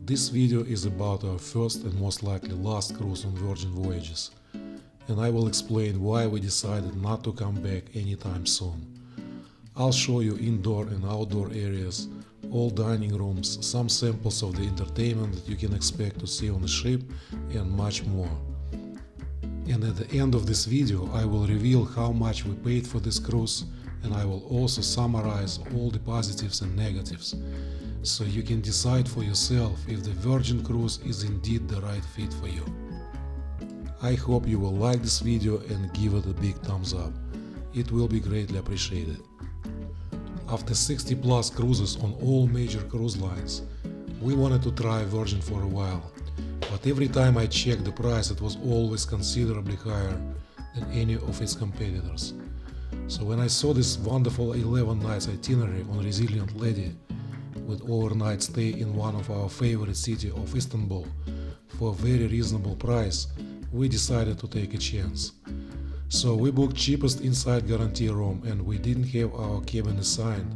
This video is about our first and most likely last cruise on Virgin Voyages, and I will explain why we decided not to come back anytime soon. I'll show you indoor and outdoor areas, all dining rooms, some samples of the entertainment that you can expect to see on the ship, and much more. And at the end of this video I will reveal how much we paid for this cruise, and I will also summarize all the positives and negatives, so you can decide for yourself if the Virgin cruise is indeed the right fit for you. I hope you will like this video and give it a big thumbs up. It will be greatly appreciated. After 60 plus cruises on all major cruise lines, we wanted to try Virgin for a while, but every time I checked the price it was always considerably higher than any of its competitors. So when I saw this wonderful 11 nights itinerary on Resilient Lady with overnight stay in one of our favorite city of Istanbul for a very reasonable price, we decided to take a chance. So we booked cheapest inside guarantee room, and we didn't have our cabin assigned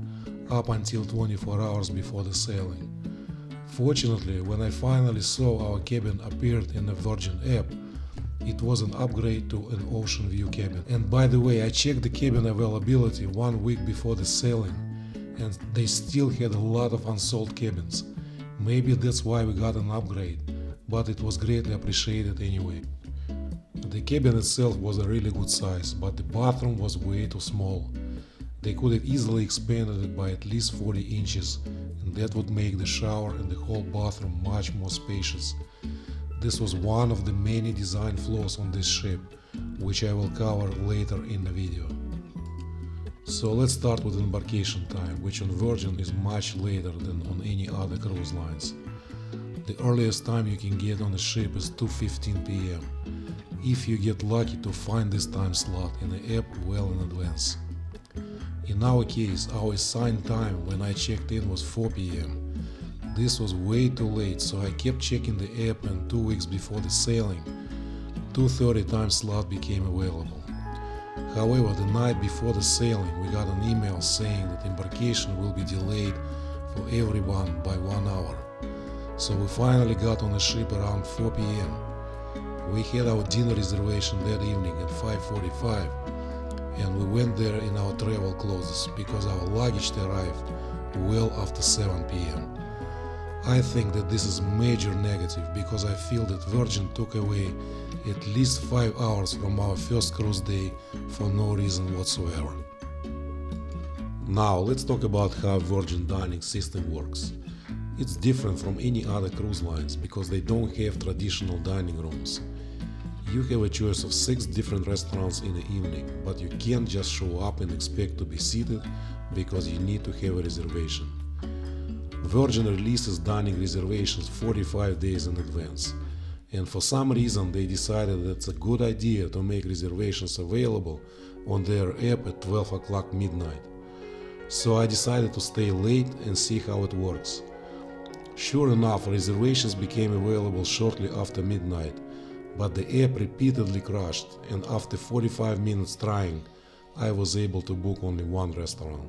up until 24 hours before the sailing. Fortunately, when I finally saw our cabin appeared in the Virgin app, it was an upgrade to an ocean view cabin. And by the way, I checked the cabin availability 1 week before the sailing, and they still had a lot of unsold cabins. Maybe that's why we got an upgrade, but it was greatly appreciated anyway. The cabin itself was a really good size, but the bathroom was way too small. They could have easily expanded it by at least 40 inches, and that would make the shower and the whole bathroom much more spacious. This was one of the many design flaws on this ship, which I will cover later in the video. So let's start with embarkation time, which on Virgin is much later than on any other cruise lines. The earliest time you can get on the ship is 2:15 p.m. if you get lucky to find this time slot in the app well in advance. In our case, our assigned time when I checked in was 4 p.m. This was way too late, so I kept checking the app, and 2 weeks before the sailing, 2:30 time slot became available. However, the night before the sailing we got an email saying that embarkation will be delayed for everyone by 1 hour. So we finally got on the ship around 4 p.m. We had our dinner reservation that evening at 5:45, and we went there in our travel clothes because our luggage arrived well after 7 p.m. I think that this is major negative because I feel that Virgin took away at least 5 hours from our first cruise day for no reason whatsoever. Now let's talk about how Virgin dining system works. It's different from any other cruise lines because they don't have traditional dining rooms. You have a choice of 6 different restaurants in the evening, but you can't just show up and expect to be seated because you need to have a reservation. Virgin releases dining reservations 45 days in advance, and for some reason they decided that it's a good idea to make reservations available on their app at 12 o'clock midnight. So I decided to stay late and see how it works. Sure enough, reservations became available shortly after midnight, but the app repeatedly crashed, and after 45 minutes trying, I was able to book only one restaurant.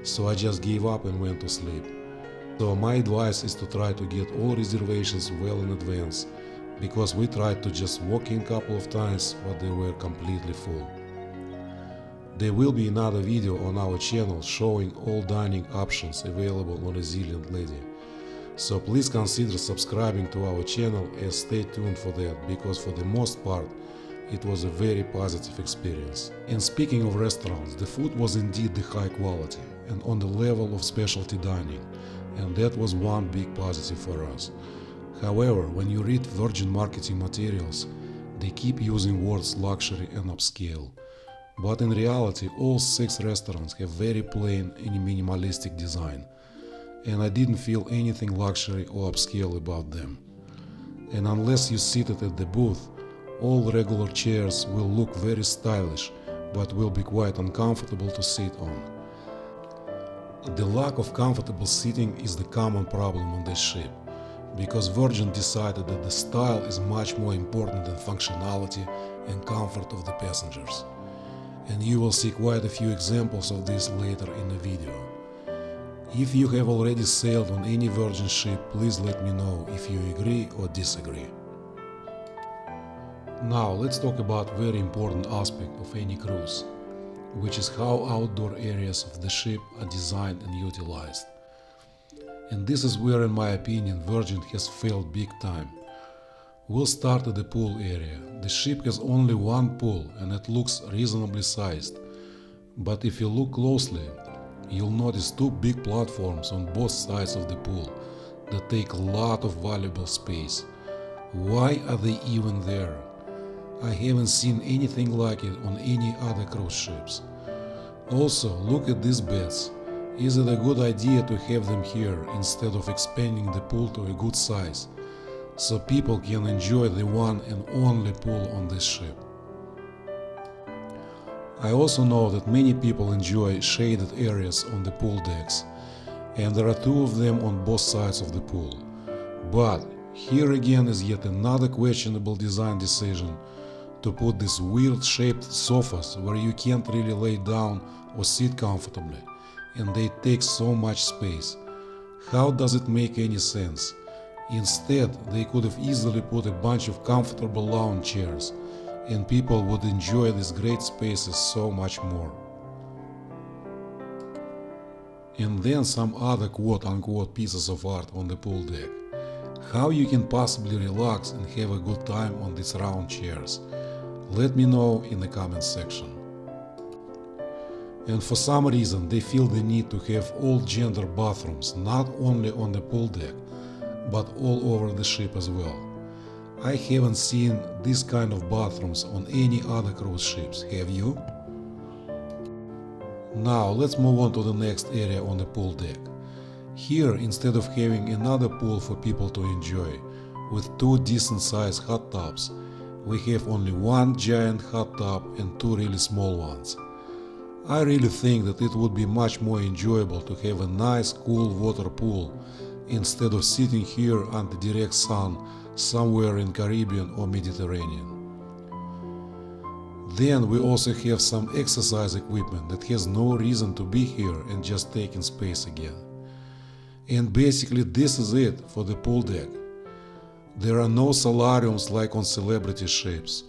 So I just gave up and went to sleep. So my advice is to try to get all reservations well in advance, because we tried to just walk in a couple of times, but they were completely full. There will be another video on our channel showing all dining options available on Resilient Lady. So please consider subscribing to our channel and stay tuned for that, because for the most part it was a very positive experience. And speaking of restaurants, the food was indeed the high quality and on the level of specialty dining, and that was one big positive for us. However, when you read Virgin marketing materials, they keep using words luxury and upscale. But in reality, all 6 restaurants have very plain and minimalistic design, and I didn't feel anything luxury or upscale about them. And unless you seated at the booth, all regular chairs will look very stylish, but will be quite uncomfortable to sit on. The lack of comfortable seating is the common problem on this ship, because Virgin decided that the style is much more important than functionality and comfort of the passengers. And you will see quite a few examples of this later in the video. If you have already sailed on any Virgin ship, please let me know if you agree or disagree. Now let's talk about very important aspect of any cruise, which is how outdoor areas of the ship are designed and utilized. And this is where, in my opinion, Virgin has failed big time. We'll start at the pool area. The ship has only one pool and it looks reasonably sized. But if you look closely, you'll notice two big platforms on both sides of the pool that take a lot of valuable space. Why are they even there? I haven't seen anything like it on any other cruise ships. Also, look at these beds. Is it a good idea to have them here instead of expanding the pool to a good size, so people can enjoy the one and only pool on this ship? I also know that many people enjoy shaded areas on the pool decks, and there are two of them on both sides of the pool. But here again is yet another questionable design decision to put these weird shaped sofas where you can't really lay down or sit comfortably, and they take so much space. How does it make any sense? Instead, they could have easily put a bunch of comfortable lounge chairs, and people would enjoy these great spaces so much more. And then some other quote-unquote pieces of art on the pool deck. How you can possibly relax and have a good time on these round chairs? Let me know in the comments section. And for some reason they feel the need to have all gender bathrooms not only on the pool deck, but all over the ship as well. I haven't seen this kind of bathrooms on any other cruise ships, have you? Now let's move on to the next area on the pool deck. Here, instead of having another pool for people to enjoy, with two decent sized hot tubs, we have only one giant hot tub and two really small ones. I really think that it would be much more enjoyable to have a nice cool water pool instead of sitting here under direct sun somewhere in Caribbean or Mediterranean. Then we also have some exercise equipment that has no reason to be here and just taking space again. And basically this is it for the pool deck. There are no solariums like on celebrity ships,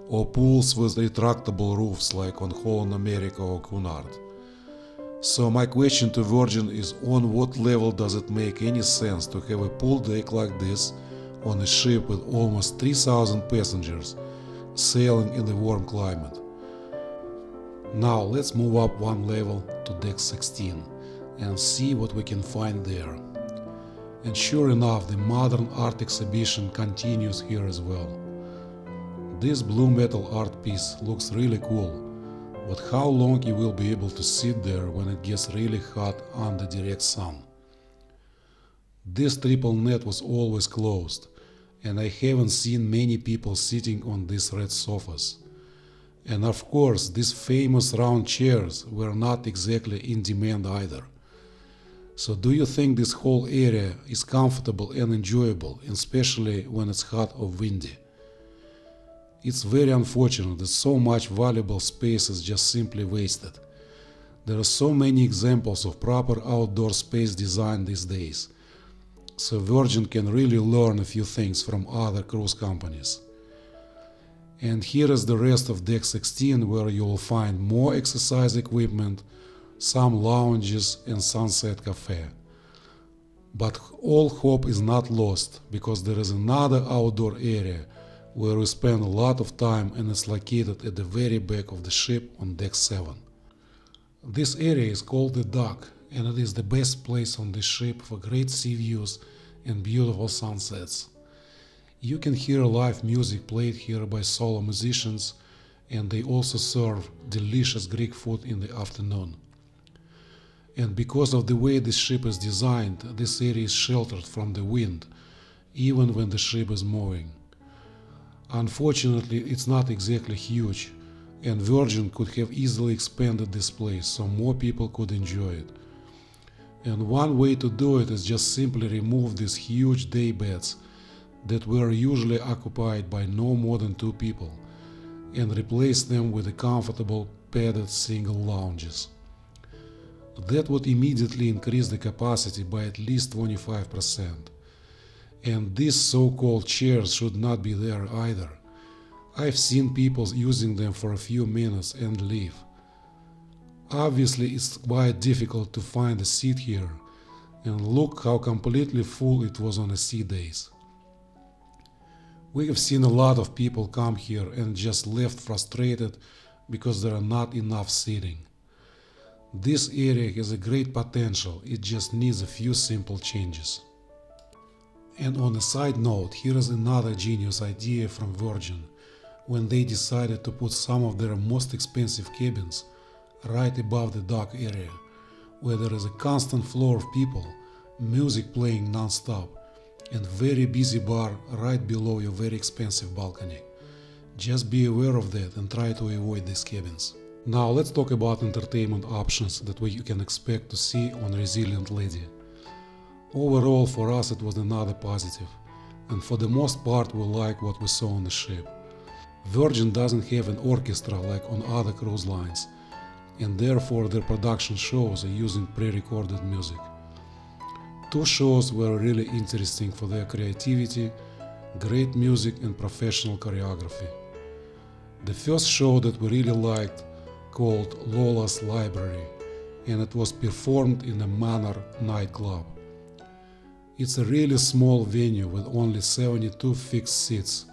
or pools with retractable roofs like on Holland America or Cunard. So my question to Virgin is, on what level does it make any sense to have a pool deck like this on a ship with almost 3,000 passengers sailing in the warm climate? Now let's move up one level to deck 16 and see what we can find there. And sure enough, the modern art exhibition continues here as well. This blue metal art piece looks really cool, but how long you will be able to sit there when it gets really hot under direct sun? This triple net was always closed, and I haven't seen many people sitting on these red sofas. And of course, these famous round chairs were not exactly in demand either. So do you think this whole area is comfortable and enjoyable, especially when it's hot or windy? It's very unfortunate that so much valuable space is just simply wasted. There are so many examples of proper outdoor space design these days, so Virgin can really learn a few things from other cruise companies. And here is the rest of deck 16, where you will find more exercise equipment, some lounges and sunset cafe. But all hope is not lost, because there is another outdoor area where we spend a lot of time, and it's located at the very back of the ship on deck 7. This area is called the dock, and it is the best place on the ship for great sea views and beautiful sunsets. You can hear live music played here by solo musicians, and they also serve delicious Greek food in the afternoon. And because of the way this ship is designed, this area is sheltered from the wind, even when the ship is moving. Unfortunately, it's not exactly huge, and Virgin could have easily expanded this place so more people could enjoy it. And one way to do it is just simply remove these huge day beds that were usually occupied by no more than 2 people, and replace them with the comfortable padded single lounges. That would immediately increase the capacity by at least 25%. And these so-called chairs should not be there either. I've seen people using them for a few minutes and leave. Obviously it's quite difficult to find a seat here, and look how completely full it was on the sea days. We have seen a lot of people come here and just left frustrated because there are not enough seating. This area has a great potential, it just needs a few simple changes. And on a side note, here is another genius idea from Virgin, when they decided to put some of their most expensive cabins right above the dock area, where there is a constant flow of people, music playing non-stop, and very busy bar right below your very expensive balcony. Just be aware of that and try to avoid these cabins. Now let's talk about entertainment options that you can expect to see on Resilient Lady. Overall, for us it was another positive, and for the most part we like what we saw on the ship. Virgin doesn't have an orchestra like on other cruise lines, and therefore their production shows are using pre-recorded music. Two shows were really interesting for their creativity, great music and professional choreography. The first show that we really liked called Lola's Library, and it was performed in a Manor nightclub. It's a really small venue with only 72 fixed seats,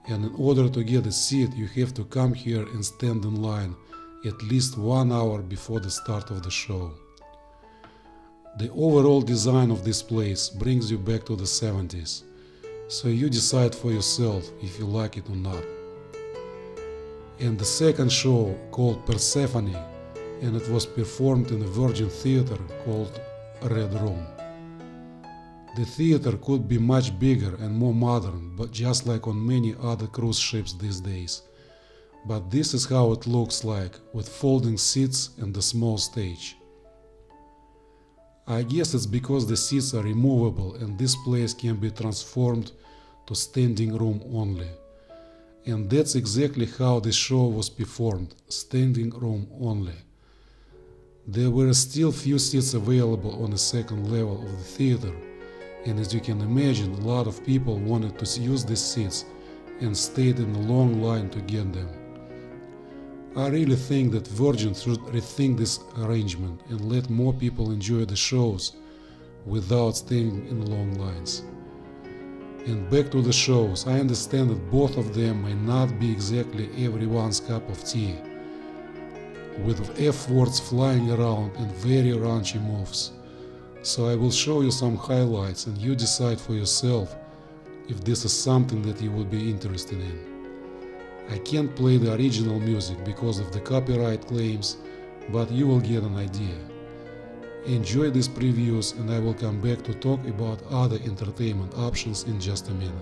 and in order to get a seat you have to come here and stand in line at least 1 hour before the start of the show. The overall design of this place brings you back to the 70s, so you decide for yourself if you like it or not. And the second show called Persephone, and it was performed in a Virgin theater called Red Room. The theater could be much bigger and more modern, but just like on many other cruise ships these days. But this is how it looks like, with folding seats and a small stage. I guess it's because the seats are removable and this place can be transformed to standing room only. And that's exactly how this show was performed, standing room only. There were still few seats available on the second level of the theater, and as you can imagine, a lot of people wanted to use these seats and stayed in a long line to get them. I really think that Virgin should rethink this arrangement and let more people enjoy the shows without staying in long lines. And back to the shows, I understand that both of them may not be exactly everyone's cup of tea, with F-words flying around and very raunchy moves. So I will show you some highlights and you decide for yourself if this is something that you would be interested in. I can't play the original music because of the copyright claims, but you will get an idea. Enjoy these previews and I will come back to talk about other entertainment options in just a minute.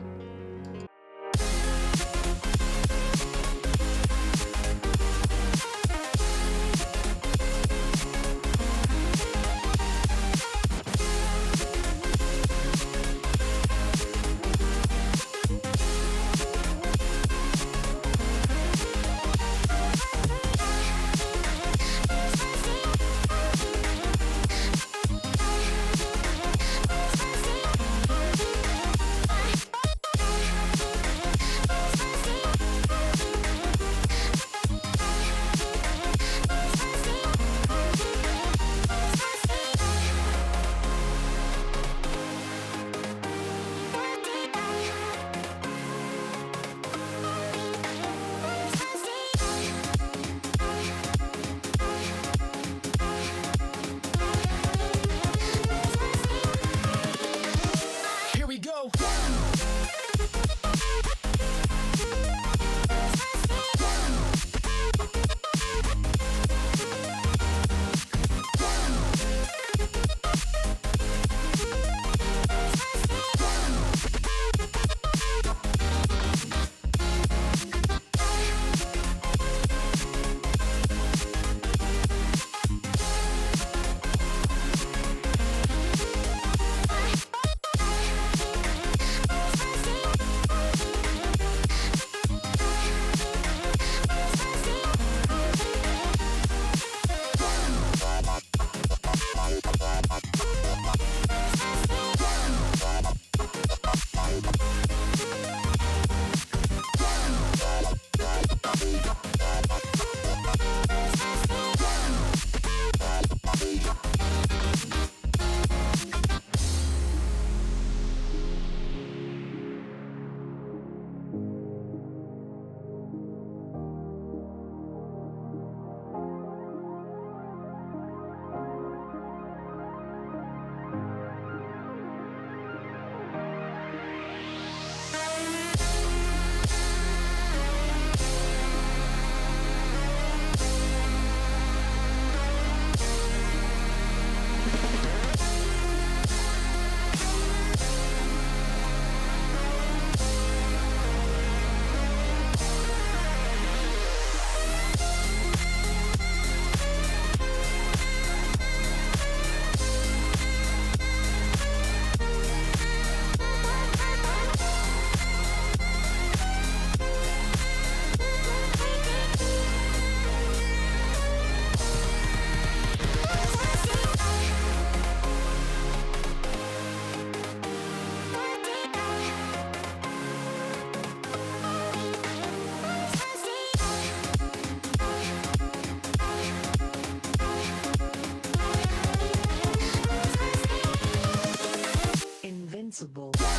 control.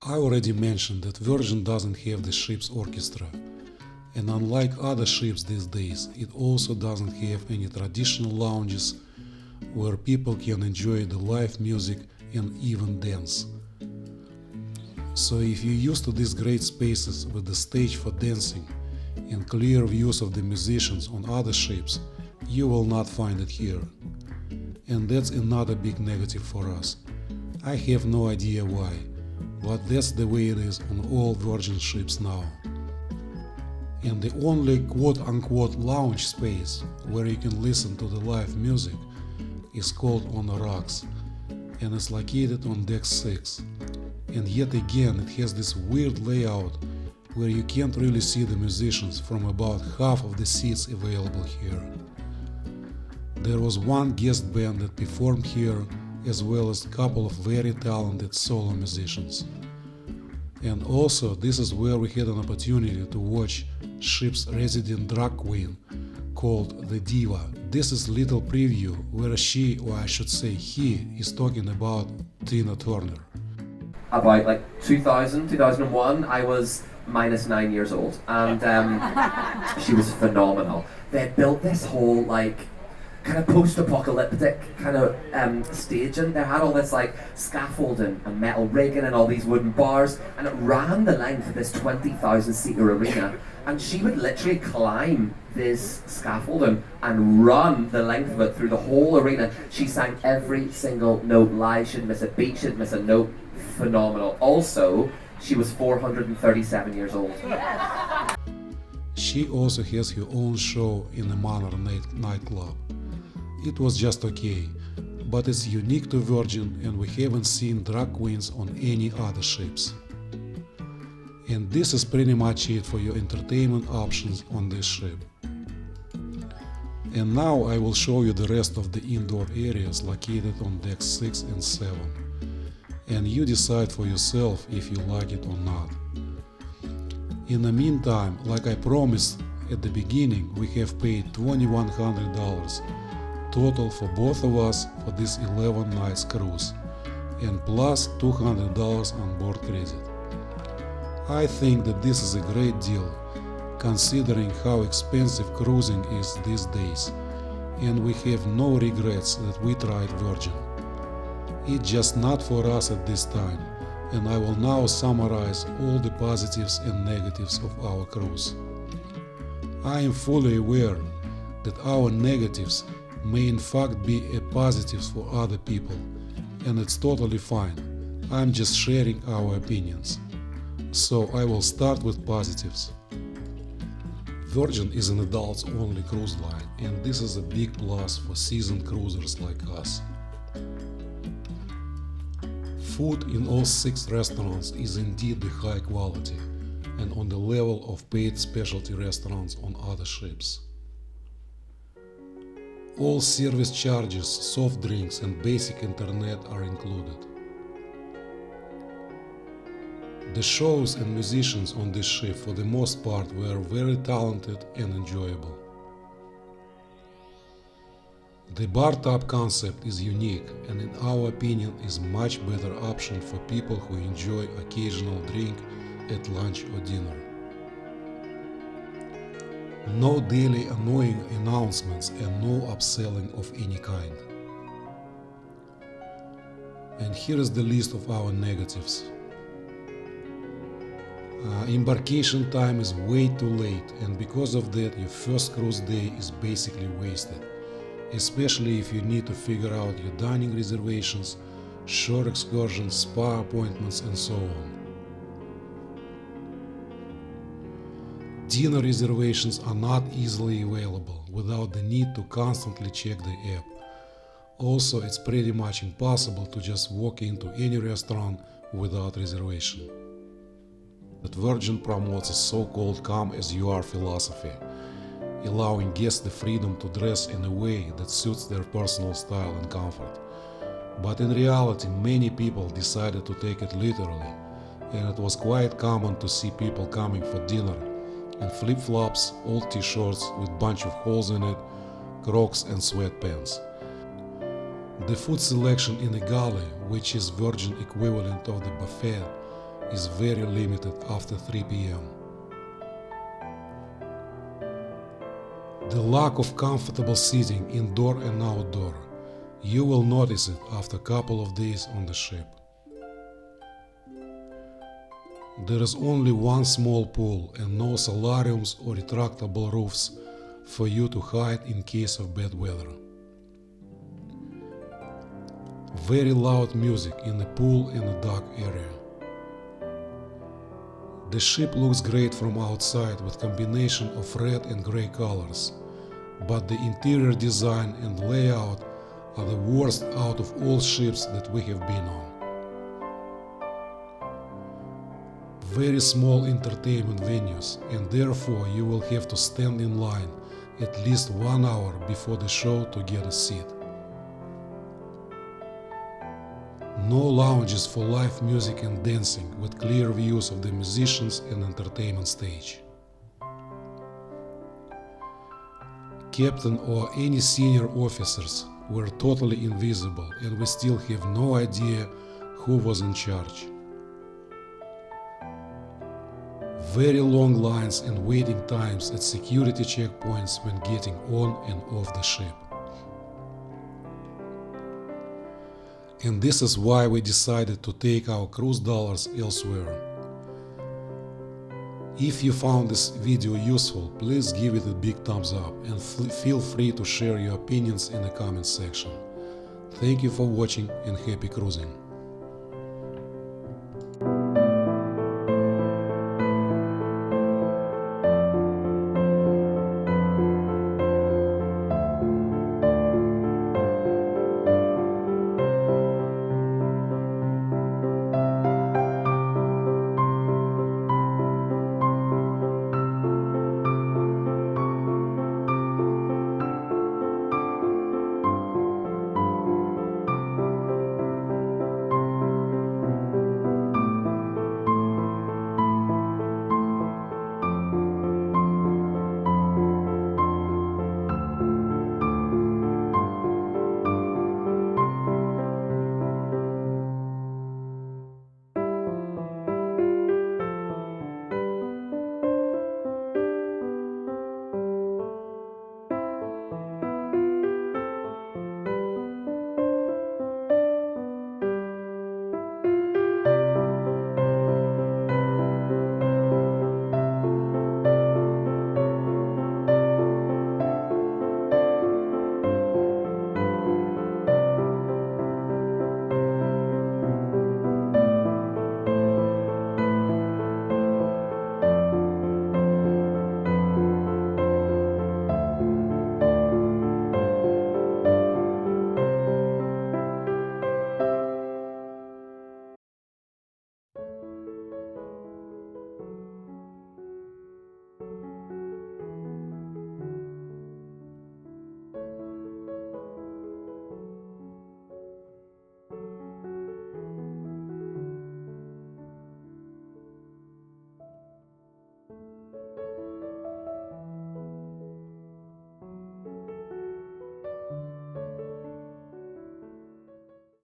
I already mentioned that Virgin doesn't have the ship's orchestra, and unlike other ships these days, it also doesn't have any traditional lounges where people can enjoy the live music and even dance. So if you're used to these great spaces with the stage for dancing and clear views of the musicians on other ships, you will not find it here. And that's another big negative for us. I have no idea why, but that's the way it is on all Virgin ships now. And the only quote-unquote lounge space where you can listen to the live music is called On the Rocks, and it's located on deck 6. And yet again it has this weird layout where you can't really see the musicians from about half of the seats available here. There was one guest band that performed here, as well as a couple of very talented solo musicians. And also this is where we had an opportunity to watch ship's resident drag queen called the Diva. This is little preview where she, or I should say he, is talking about Tina Turner. About like 2000, 2001, I was -9 years old, and she was phenomenal. They had built this whole like kind of post-apocalyptic kind of staging. They had all this like scaffolding and metal rigging and all these wooden bars, and it ran the length of this 20,000 seater arena, and she would literally climb this scaffolding and run the length of it through the whole arena. She sang every single note live, she didn't miss a beat, she didn't miss a note. Phenomenal. Also, she was 437 years old. She also has her own show in the Manor nightclub. It was just okay, but it's unique to Virgin and we haven't seen drag queens on any other ships. And this is pretty much it for your entertainment options on this ship. And now I will show you the rest of the indoor areas located on decks 6 and 7. And you decide for yourself if you like it or not. In the meantime, like I promised at the beginning, we have paid $2,100 total for both of us for this 11 nights cruise, and plus $200 on board credit. I think that this is a great deal, considering how expensive cruising is these days, and we have no regrets that we tried Virgin. It's just not for us at this time, and I will now summarize all the positives and negatives of our cruise. I am fully aware that our negatives may in fact be a positives for other people, and it's totally fine. I'm just sharing our opinions. So I will start with positives. Virgin is an adults only cruise line, and this is a big plus for seasoned cruisers like us. Food in all 6 restaurants is indeed the high quality and on the level of paid specialty restaurants on other ships. All service charges, soft drinks and basic internet are included. The shows and musicians on this ship for the most part were very talented and enjoyable. The bar top concept is unique and in our opinion is much better option for people who enjoy occasional drink at lunch or dinner. No daily annoying announcements and no upselling of any kind. And here is the list of our negatives. Embarkation time is way too late, and because of that your first cruise day is basically wasted, especially if you need to figure out your dining reservations, shore excursions, spa appointments and so on. Dinner reservations are not easily available without the need to constantly check the app. Also, it's pretty much impossible to just walk into any restaurant without reservation. That Virgin promotes a so-called come as you are philosophy, allowing guests the freedom to dress in a way that suits their personal style and comfort. But in reality, many people decided to take it literally, and it was quite common to see people coming for dinner in flip-flops, old t-shirts with bunch of holes in it, Crocs and sweatpants. The food selection in the galley, which is Virgin equivalent of the buffet, is very limited after 3 p.m. The lack of comfortable seating indoor and outdoor, you will notice it after a couple of days on the ship. There is only one small pool and no solariums or retractable roofs for you to hide in case of bad weather. Very loud music in the pool and the dock area. The ship looks great from outside with combination of red and grey colors, but the interior design and layout are the worst out of all ships that we have been on. Very small entertainment venues, and therefore you will have to stand in line at least 1 hour before the show to get a seat. No lounges for live music and dancing with clear views of the musicians and entertainment stage. Captain or any senior officers were totally invisible, and we still have no idea who was in charge. Very long lines and waiting times at security checkpoints when getting on and off the ship. And this is why we decided to take our cruise dollars elsewhere. If you found this video useful, please give it a big thumbs up and feel free to share your opinions in the comment section. Thank you for watching and happy cruising!